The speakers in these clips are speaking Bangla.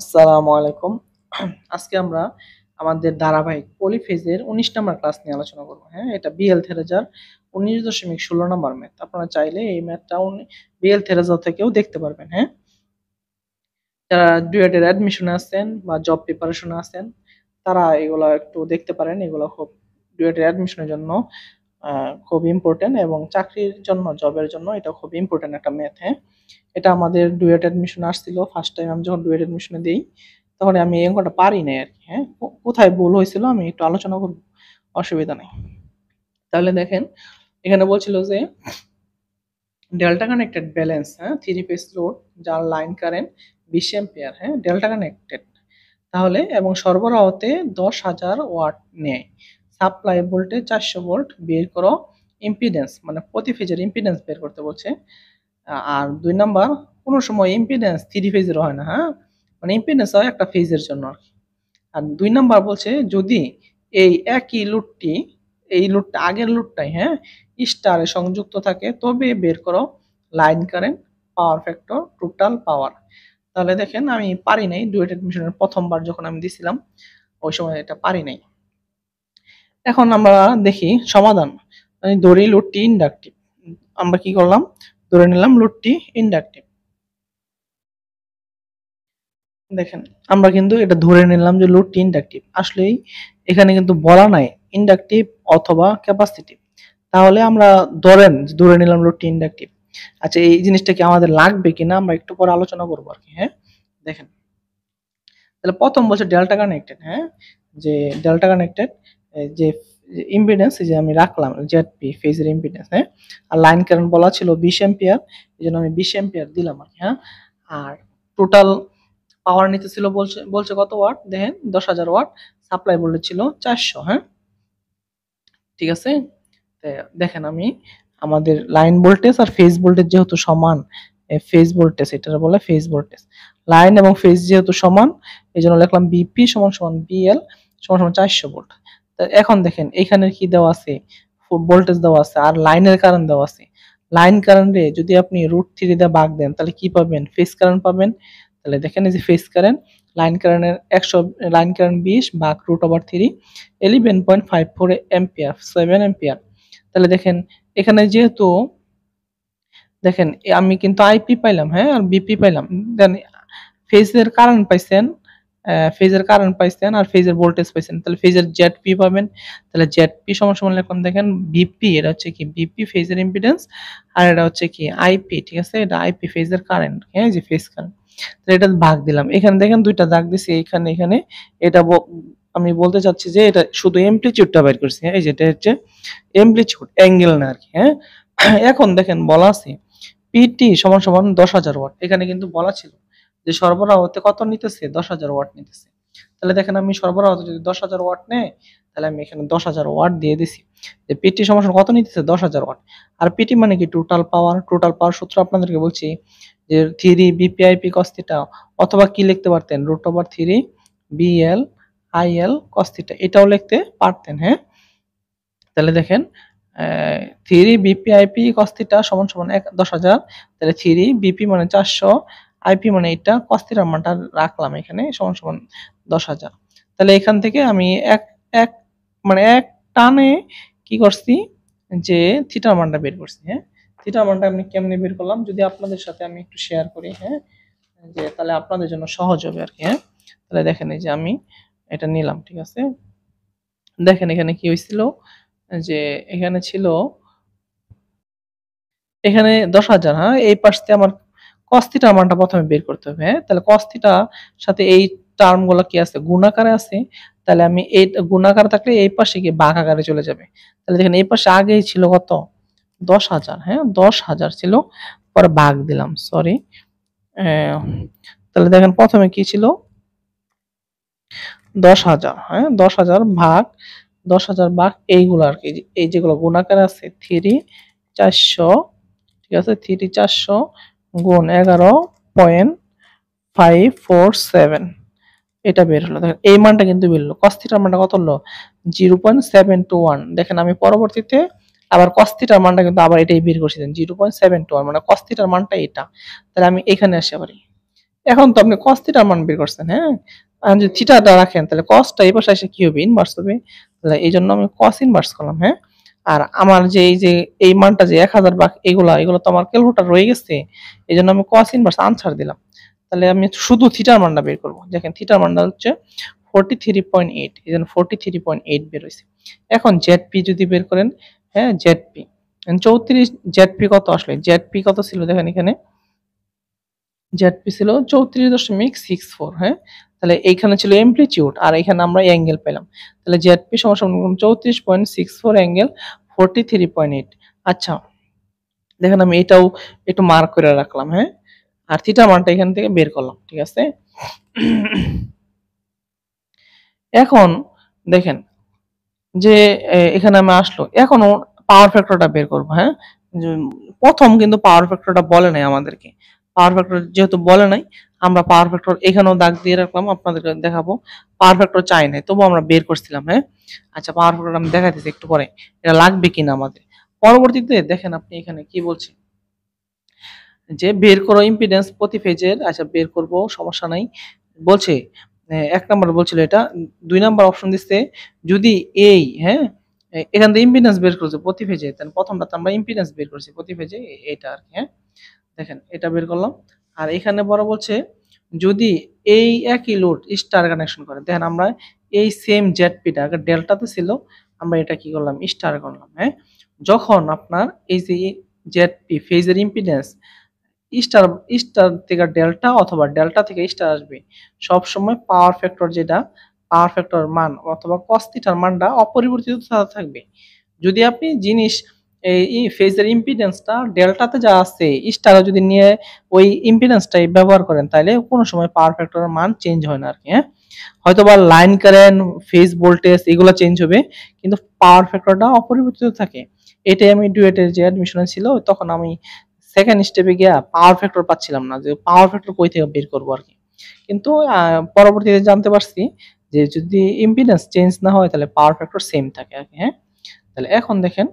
আসসালামু আলাইকুম। আজকে আমরা আমাদের ধারাবাহিক পলিফেজের ১৯ নাম্বার ক্লাস নিয়ে আলোচনা করব। হ্যাঁ? এটা বিএল থেরেজার ১৯.১৬ নাম্বার ম্যাথ। আপনারা চাইলে এই ম্যাথটা বিএল থেরেজা থেকেও দেখতে পারবেন। হ্যাঁ? যারা ডুয়েটের অ্যাডমিশনে আছেন বা জব প্রিপারেশনে আছেন, তারা এগুলা একটু দেখতে পারেন। এগুলো খুব ডুয়েটের অ্যাডমিশনের জন্য খুব ইম্পোর্টেন্ট এবং চাকরির জন্য, জবের জন্য এটা খুব ইম্পোর্টেন্ট একটা ম্যাথ। হ্যাঁ? এটা আমাদের ডুয়েট অ্যাডমিশনে আসছিল। ফার্স্ট টাইম আমি যখন ডুয়েট অ্যাডমিশনে দেই, তখন আমি এই অঙ্কটা পারি নাই আরকি। হ্যাঁ? কোথায় ভুল হয়েছিল আমি একটু আলোচনা করব। অসুবিধা নাই। তাহলে দেখেন, এখানে বলছিল যে ডেল্টা কানেক্টেড ব্যালেন্স, হ্যাঁ? 3 ফেজ লোড যার লাইন কারেন্ট 20 অ্যাম্পিয়ার, হ্যাঁ? Delta connected. তাহলে এবং সরবরাহতে 10,000 ওয়াট নেয়। সাপ্লাই ভোল্টেজ 400 ভোল্ট, বের করো ইম্পিডেন্স, মানে প্রতি ফেজের ইম্পিডেন্স বের করতে বলছে। আর ২ নাম্বার, কোন সময় ইম্পিডেন্স 3 ফেজের হয় না, হ্যাঁ? মানে ইম্পিডেন্স হয় একটা ফেজের জন্য আরকি। আর ২ নাম্বার বলছে যদি এই একই লোডটি, এই লোডটা আগের লোডটাই, হ্যাঁ, স্টারে সংযুক্ত থাকে তবে বের করো line current, power factor, total power. তাহলে দেখেন আমি পারি নাই, ডুয়েট অ্যাডমিশনের ১ম বার যখন আমি দিছিলাম ওই সময় এটা পারি নাই। এখন আমরা দেখি সমাধান। আমি ধরি লোডটি ইন্ডাকটিভ। আমরা কি করলাম? ধরে নিলাম লোডটি ইন্ডাকটিভ। দেখেন, আমরা কিন্তু এটা ধরে নিলাম যে লোডটি ইন্ডাকটিভ। আসলেই এখানে কিন্তু বলা নাই ইন্ডাকটিভ অথবা ক্যাপাসিটিভ। তাহলে আমরা ধরে নিলাম লোডটি ইন্ডাকটিভ। আচ্ছা, এই জিনিসটা কি আমাদের লাগবে কিনা আমরা একটু পরে আলোচনা করব আরকি। হ্যাঁ? দেখেন, তাহলে প্রথম বলছে ডেল্টা কানেক্টেড, হ্যাঁ? যে ডেল্টা কানেক্টেড যে ইম্পিডেন্স যে আমি রাখলাম জেডপি ফেজের ইম্পিডেন্স, হ্যাঁ? আর লাইন কারেন্ট বলা ছিল 20 অ্যাম্পিয়ার, এজন্য আমি 20 অ্যাম্পিয়ার দিলাম আরকি। হ্যাঁ? আর টোটাল পাওয়ার নিতেছিল বলছে বলছে কত ওয়াট? দেখেন ১০,০০০ ওয়াট, সাপ্লাই ভোল্টেজ ছিল ৪০০। হ্যাঁ? ঠিক আছে? তে দেখেন, আমি আমাদের লাইন ভোল্টেজ আর ফেজ ভোল্টেজ যেহেতু সমান, ফেজ ভোল্টেজ এটার বলে ফেজ ভোল্টেজ। লাইন এবং ফেজ যেহেতু সমান, এজন্য লিখলাম বিপি সমান সমান বিএল সমান সমান ৪০০ ভোল্ট। তো এখন দেখেন এখানে কি দেওয়া আছে? ভোল্টেজ দেওয়া আছে আর লাইনের কারেন্ট দেওয়া আছে। লাইন কারেন্টে যদি আপনি √3 দিয়ে ভাগ দেন তাহলে কি পাবেন? ফেজ কারেন্ট পাবেন। তাহলে দেখেন এই যে ফেজ কারেন্ট, লাইন কারেন্টের ১০০, লাইন কারেন্ট ২০ ভাগ √3 11.54 অ্যাম্পিয়ার, 7 অ্যাম্পিয়ার। তাহলে দেখেন এখানে যেহেতু দেখেন আমি কিন্তু আইপি পাইলাম, হ্যাঁ? আর বিপি পাইলাম। দেন ফেজের কারেন্ট পাইছেন, ফেজের কারেন্ট পাইছেন আর ফেজের ভোল্টেজ পাইছেন। তাহলে ফেজের জেডপি পাবেন। তাহলে জেডপি সমান সমান লিখলাম দেখেন বিপি, এটা হচ্ছে কি বিপি ফেজের ইম্পিডেন্স, আর এটা হচ্ছে কি আইপি, ঠিক আছে? এটা আইপি ফেজের কারেন্ট, হ্যাঁ? যে ফেজ কারেন্ট। তাহলে এটা ভাগ দিলাম। এখানে দেখেন ২ টা দাগ দিছি এখানে, এখানে। এটা আমি বলতে চাচ্ছি যে এটা শুধু এমপ্লিটিউডটা বের করছি, হ্যাঁ? এই যে এটা হচ্ছে এমপ্লিটিউড, অ্যাঙ্গেল না আরকি। হ্যাঁ? এখন দেখেন বলা আছে পিটি সমান সমান ১০,০০০ ওয়াট। এখানে কিন্তু বলা ছিল যে সরবরাহতে কত নিতেছে? ১০,০০০ ওয়াট নিতেছে। তাহলে দেখেন আমি সরবরাহতে যদি ১০,০০০ ওয়াট নেয়, তাহলে আমি এখানে ১০,০০০ ওয়াট দিয়ে দিছি। যে পিটি সমান সমান কত নিতেছে? ১০,০০০ ওয়াট। আর পিটি মানে কি? Total power. টোটাল পাওয়ার সূত্র আপনাদেরকে বলছি যে 3 বিপিআইপি cos θ, অথবা কি লিখতে পারতেন? √3 বিএল আইএল cos θ, এটাও লিখতে পারতেন। হ্যাঁ? তাহলে দেখেন 3 বিপিআইপি cos θ সমান সমান ১০,০০০। তাহলে 3 বিপি মানে ৪০০, আইপি মানে এটা, cos θ এর মানটা রাখলাম এখানে সমান সমান ১০,০০০। তাহলে এখান থেকে আমি এক এক মানে এক টানে কি করছি? যে থিটার মানটা বের করছি। হ্যাঁ? থিটার মানটা আমি কেমনে বের করলাম যদি আপনাদের সাথে আমি একটু শেয়ার করি। হ্যাঁ? যে তাহলে আপনাদের জন্য সহজ হবে আরকি। হ্যাঁ? তাহলে দেখেন এই যে আমি এটা নিলাম, ঠিক আছে? দেখেন এখানে কি হইছিল? যে এখানে ছিল, এখানে ১০,০০০, হ্যাঁ? এই পাশ থেকে আমার cos θ মানটা ১ম এ বের করতে হবে, হ্যাঁ? তাহলে cos θ সাথে এই টার্ম গুলা কি আছে? গুণাকারে আছে। তাহলে আমি এই গুণাকার থাকলে এই পাশে গিয়ে ভাগ আকারে চলে যাবে। তাহলে দেখেন এই পাশে আগেই ছিল কত? ১০,০০০, হ্যাঁ? ১০,০০০ ছিল। পরে ভাগ দিলাম। সরি। অ্যা তাহলে দেখেন ১ম এ কি ছিল? ১০,০০০, হ্যাঁ? ১০,০০০ ভাগ ১০,০০০ ভাগ এইগুলো আরকি। এই যেগুলো গুণাকারে আছে 3 ৪০০, ঠিক আছে? 3 ৪০০ গুণ 11.547, এটা বের হলো। দেখেন এই মানটা কিন্তু বের হলো। cos θ এর মানটা কত হলো? 0.721। দেখেন আমি পরবর্তীতে আবার cos θ এর মানটা কিন্তু আবার এটাই বের করছি। 0.721 মানে cos θ এর মানটা এটা। তাহলে আমি এখানে আসতে পারি। এখন তো আপনি cos থিটার মান বের করছেন, হ্যাঁ? আর যদি থিটাটা রাখেন তাহলে cosটা এই পাশে এসে কি হবে? ইনভার্স হবে। তাহলে এইজন্য আমি cos ইনভার্স করলাম, হ্যাঁ? আর আমার যে এই মানটা যে 1000 বা এগুলা তো আমার ক্যালকুলেটর রয়ে গেছে। এজন্য আমি cos ইনভার্স আনসার দিলাম। তাহলে আমি শুধু থিটার মানটা বের করব। দেখেন থিটার মানটা হচ্ছে 43.8, এজন্য 43.8 বের হইছে। এখন ZP যদি বের করেন, হ্যাঁ ZP 34 ZP কত আসলে? ZP কত ছিল দেখেন এখানে, ZP ছিল 34.64, হ্যাঁ? তাহলে এইখানে ছিল অ্যামপ্লিটিউড আর এখানে আমরা অ্যাঙ্গেল পেলাম। তাহলে ZP সমান সমান 34.64 অ্যাঙ্গেল 43.8। আচ্ছা, দেখেন আমি এটাও একটু মার্ক করে রাখলাম, হ্যাঁ? আর থিটা মানটা এখান থেকে বের করলাম, ঠিক আছে? এখন দেখেন যে এখানে আমি আসলো এখন পাওয়ার ফ্যাক্টরটা বের করব, হ্যাঁ? যে প্রথম কিন্তু পাওয়ার ফ্যাক্টরটা বলে নাই আমাদেরকে। পাওয়ার ফ্যাক্টর যেহেতু বলে নাই, আমরা পাওয়ার ফ্যাক্টর এখানেও দাগ দিয়ে রাখলাম, আপনাদেরকে দেখাবো। পাওয়ার ফ্যাক্টর চাই নাই, তবুও আমরা বের করছিলাম, হ্যাঁ? আচ্ছা, পাওয়ার ফ্যাক্টর আমি দেখাইতেছি একটু পরে। এটা লাগবে কিনা আমাদের। পরবর্তীতে দেখেন আপনি এখানে কি বলছে, যে বের করো ইম্পিডেন্স প্রতি ফেজের। আচ্ছা, বের করব, সমস্যা নাই। বলছে ১ নাম্বার বলছিল এটা। ২ নাম্বার অপশন দিচ্ছে যদি এই, হ্যাঁ? এখান থেকে ইম্পিডেন্স বের করেছে প্রতি ফেজে। তাহলে প্রথমটাতে আমরা ইম্পিডেন্স বের করছি প্রতি ফেজে, এটা আরকি, হ্যাঁ? দেখেন এটা বের করলাম। আর এখানে বড় বলছে যদি এই একই লোড স্টার কানেকশন করে। দেখেন আমরা এই সেম জেডপিটা আগে ডেল্টাতে ছিল, আমরা এটা কি করলাম? স্টার করলাম, হ্যাঁ? যখন আপনার এই যে জেডপি ফেজের ইম্পিডেন্স স্টার স্টার থেকে ডেল্টা অথবা ডেল্টা থেকে স্টার আসবে, সবসময় পাওয়ার ফ্যাক্টর যেটা, পাওয়ার ফ্যাক্টর মান অথবা cos থিটার মানটা অপরিবর্তিত থাকবে। যদি আপনি জিনিস এই ফেজের ইম্পিডেন্সটা ডেল্টাতে যা আছে স্টারে যদি নিয়ে ওই ইম্পিডেন্সটাই ব্যবহার করেন, তাহলে কোনো সময় পাওয়ার ফ্যাক্টরের মান চেঞ্জ হয় না আরকি, হ্যাঁ? হয়তোবা লাইন কারেন্ট, ফেজ ভোল্টেজ এগুলো চেঞ্জ হবে, কিন্তু পাওয়ার ফ্যাক্টরটা অপরিবর্তিত থাকে। এটাই আমি ডুয়েটের যে অ্যাডমিশনে ছিল তখন আমি সেকেন্ড স্টেপে গিয়া পাওয়ার ফ্যাক্টর পাচ্ছিলাম না, যে পাওয়ার ফ্যাক্টর কই থেকে বের করবো আরকি। কিন্তু পরবর্তীতে জানতে পারছি যে যদি ইম্পিডেন্স চেঞ্জ না হয় তাহলে পাওয়ার ফ্যাক্টর সেম থাকে আরকি, হ্যাঁ? তাহলে এখন দেখেন,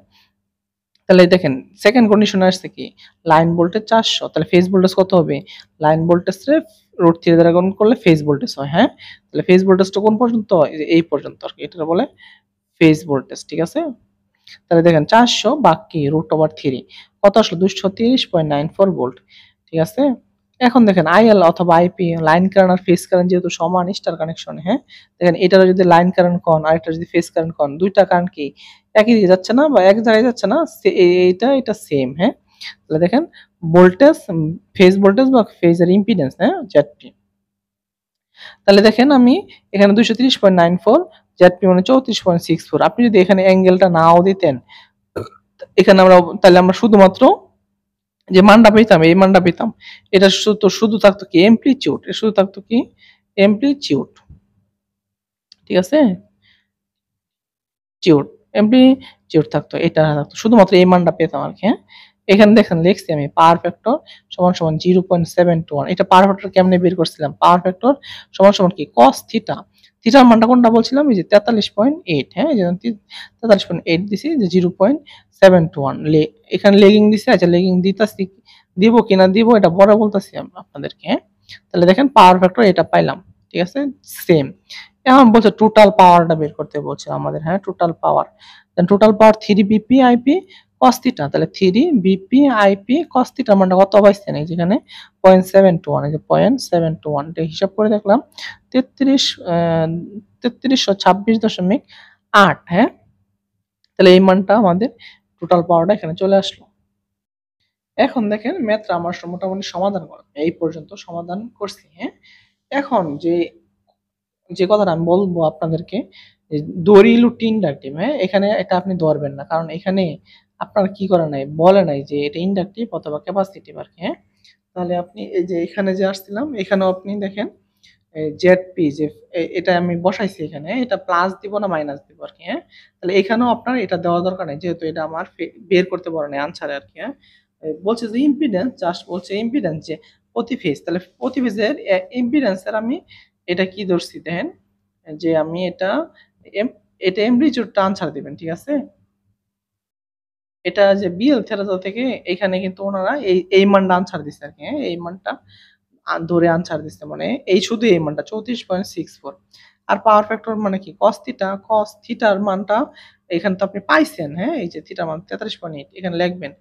তাহলে দেখেন সেকেন্ড কন্ডিশনে আসছে কি লাইন ভোল্টেজ 400, তাহলে ফেজ ভোল্টেজ কত হবে? লাইন ভোল্টেজে √3 দ্বারা গুণ করলে ফেজ ভোল্টেজ হয়, হ্যাঁ? তাহলে ফেজ ভোল্টেজটা কোন পর্যন্ত? এই পর্যন্ত আরকি, এটা বলে ফেজ ভোল্টেজ, ঠিক আছে? তাহলে দেখেন 400 বাকি √3 কত আসলো? 230.94 ভোল্ট, ঠিক আছে? এখন দেখেন আইএল অথবা আইপি, লাইন কারেন্ট আর ফেজ কারেন্ট যেহেতু সমান স্টার কানেকশন, হ্যাঁ? দেখেন এটারও যদি লাইন কারেন্ট কন আর এটা যদি ফেজ কারেন্ট কন, দুইটা কারেন্ট কি একই দিকে যাচ্ছে না বা এক জায়গায় যাচ্ছে না? এটা সেম, হ্যাঁ? তাহলে দেখেন ভোল্টেজ, ফেজ ভোল্টেজ বা ফেজের ইম্পিডেন্স, হ্যাঁ? ZP। তাহলে দেখেন আমি এখানে 230.94, ZP মানে 34.64। আপনি যদি এখানে অ্যাঙ্গেলটা নাও দিতেন, এখানে আমরা তাহলে আমরা শুধুমাত্র যে মানটা পেতাম এই মানটা পেতাম। এটা শুধু থাকতো কি অ্যামপ্লিটিউড, এটা শুধু থাকতো কি অ্যামপ্লিটিউড, ঠিক আছে? টিউড অ্যামপ্লিটিউড থাকতো, এটা থাকতো শুধুমাত্র এই মানটা পেতাম আরকি, হ্যাঁ? এখানে দেখেন লিখছি আমি পাওয়ার ফ্যাক্টর সমান সমান 0.721। এটা পাওয়ার ফ্যাক্টর কেমনে বের করছিলাম? পাওয়ার ফ্যাক্টর সমান সমান কি cos থিটা। থিটার মানটা কোনটা বলছিলাম? এই যে 43.8, হ্যাঁ? এই যে 43.8 দিছি, যে 0.721 এখানে লেগিং দিছে। আচ্ছা, লেগিং দিতাছি, দিব কিনা দিব এটা পরে বলতাছি আপনাদেরকে, হ্যাঁ? তাহলে দেখেন পাওয়ার ফ্যাক্টর এটা পাইলাম, ঠিক আছে? সেম। এখন বলছে টোটাল পাওয়ারটা বের করতে বলছে আমাদের, হ্যাঁ? Total power, then total power 3 VP IP cos theta. তাহলে 3 বিপি আইপি cos থিটা মানটা কত পাইছেন? এই যেখানে 0.721, এই যে 0.721 এটা হিসাব করে দেখলাম 33 3326.8, হ্যাঁ? তাহলে এই মানটা আমাদের টোটাল পাওয়ারটা এখানে চলে আসলো। এখন দেখেন ম্যাথটা আমার মোটামুটি সমাধান করা এই পর্যন্ত সমাধান করছি, হ্যাঁ? এখন যে কথাটা আমি বলবো আপনাদেরকে, যে দড়িলুটি ইন্ডাকটিভ, হ্যাঁ? এখানে এটা আপনি ধরবেন না, কারণ এখানে আপনার কি করে নাই, বলে নাই যে এটা ইন্ডাকটিভ অথবা ক্যাপাসিটিভ আরকি, হ্যাঁ? তাহলে আপনি এই যে এখানে যে আসছিলাম, এখানেও আপনি দেখেন জেডপি যে এটা আমি বসাইছি এখানে, এটা প্লাস দিব না মাইনাস দিব আরকি, হ্যাঁ? তাহলে এখানেও আপনার এটা দেওয়া দরকার নাই, যেহেতু এটা আমার বের করতে পারে নাই আনসারে আরকি, হ্যাঁ? বলছে যে ইম্পিডেন্স, জাস্ট বলছে ইম্পিডেন্স যে প্রতি ফেজ, তাহলে প্রতি ফেজের ইম্পিডেন্সের আমি এটা কি ধরছি দেখেন, যে আমি এম এটা এমপ্লিটিউডটা আনসার দিবেন, ঠিক আছে? এটা যে বিএল থেরাজো থেকে এখানে কিন্তু ওনারা এই মানটা আনসার দিছে আরকি, হ্যাঁ? এই মানটা ধরে আনসার দিচ্ছে, মানে এই শুধু এই মানটা 34.64। আর পাওয়ার ফ্যাক্টর মানে কি, cos থিটার মানটা এখানে তো আপনি পাইছেন, হ্যাঁ, এই যে থিটার মান 33.8 এখানে লিখবেন।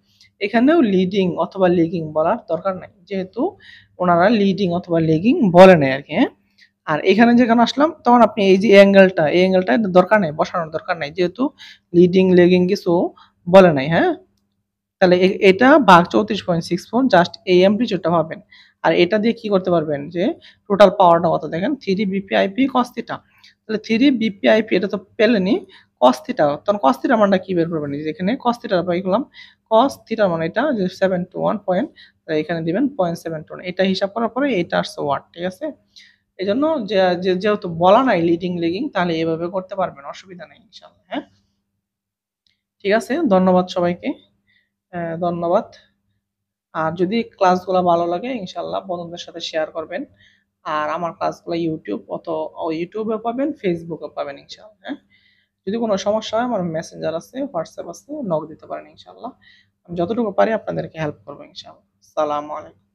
এখানেও লিডিং অথবা লেগিং বলার দরকার নাই, যেহেতু ওনারা লিডিং অথবা লেগিং বলে নাই আর কি, হ্যাঁ। আর এখানে যখন আসলাম তখন আপনি এই যে এই অ্যাঙ্গেলটা দরকার নাই, বসানোর দরকার নাই, যেহেতু লিডিং লেগিং কিছু বলে নাই, হ্যাঁ। তাহলে এটা ভাগ 34.64, জাস্ট এই অ্যাম্পলিটিউডটা পাবেন। আর এটা দিয়ে কি করতে পারবেন যে টোটাল পাওয়ারটা কত দেখেন, 3 বিপিআইপি cos থিটা। তাহলে 3 বিপিআইপি এটা তো পেলেনই, cos থিটা, তখন cos থিটার মানটা কি বের করবেন, এই যে এখানে cos থিটা পাই গেলাম, cos থিটার মানে এটা যে 721 পয়েন্ট, তাই এখানে দিবেন 0.721, এটা হিসাব করার পরে এটা আসছে ওয়াট, ঠিক আছে। এজন্য যেহেতু বলা নাই লিডিং লেগিং, তাহলে এভাবে করতে পারবেন, অসুবিধা নেই ইনশাআল্লাহ, হ্যাঁ। ঠিক আছে, ধন্যবাদ সবাইকে, ধন্যবাদ। আর যদি ক্লাসগুলো ভালো লাগে ইনশাআল্লাহ বন্ধুদের সাথে শেয়ার করবেন। আর আমার ক্লাসগুলো ইউটিউবে পাবেন, ফেসবুকে পাবেন ইনশাআল্লাহ, হ্যাঁ। যদি কোনো সমস্যা হয় আমার মেসেঞ্জার আছে, হোয়াটসঅ্যাপ আছে, নক দিতে পারেন ইনশাআল্লাহ। আমি যতটুকু পারি আপনাদেরকে হেল্প করবো ইনশাআল্লাহ। আসসালামু আলাইকুম।